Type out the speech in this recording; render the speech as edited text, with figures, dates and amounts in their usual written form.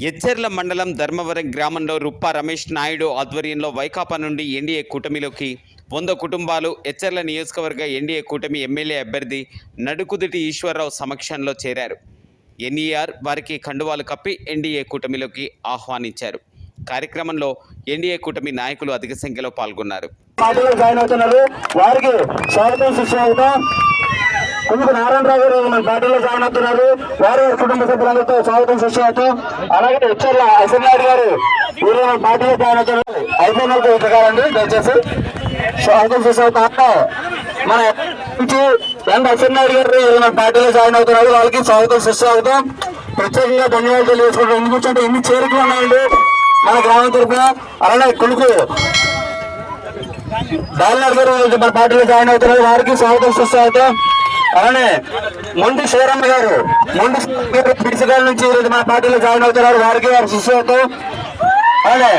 ఎచ్చెర్ల మండలం ధర్మవరం గ్రామంలో రుప్పా రమేష్ నాయుడు ఆధ్వర్యంలో వైకాపా నుండి ఎన్డీఏ కూటమిలోకి 100 కుటుంబాలు ఎచ్చెర్ల నియోజకవర్గ ఎన్డీఏ కూటమి ఎమ్మెల్యే అభ్యర్థి నడుకుదుటి ఈశ్వరరావు సమక్షంలో చేరారు. ఎన్ఈఆర్ వారికి కండువాలు కప్పి ఎన్డీఏ కూటమిలోకి ఆహ్వానించారు. కార్యక్రమంలో ఎన్డీఏ కూటమి నాయకులు అధిక సంఖ్యలో పాల్గొన్నారు. కుమ్మకు నారాయణరావు గారు మన పార్టీలో జాయిన్ అవుతున్నారు. వారి కుటుంబ సభ్యులందరితో స్వాగతం సుస్వాగతం. అలాగే ఎచ్చెర్ల అసెంబ్లీ గారు వీరు మన పార్టీలో జాయిన్ అవుతున్నారు. అయిపోయినట్టు ప్రకారండి దయచేసి స్వాగతం సుస్వాగతం. మన నుంచి అసెంబ్లీ గారు మన పార్టీలో జాయిన్ అవుతున్నారు. వాళ్ళకి స్వాగతం సుస్వాగతం. ప్రత్యేకంగా ధన్యవాదాలు తెలియజేసుకుంటాం. ఎందుకంటే ఇన్ని చేరికలు ఉన్నాయండి మన గ్రామం తరఫున. అలాగే కొడుకు బాలనాథ్ గారు మన పార్టీలో జాయిన్ అవుతున్నారు. వారికి స్వాగతం సుస్వాగతం. అలానే మొండి శివరమ్మ గారు పిడిసిగాల నుంచి మన పార్టీలో జాయిన్ అవుతున్నారు. వారికి వారి శిష్యులతో అలానే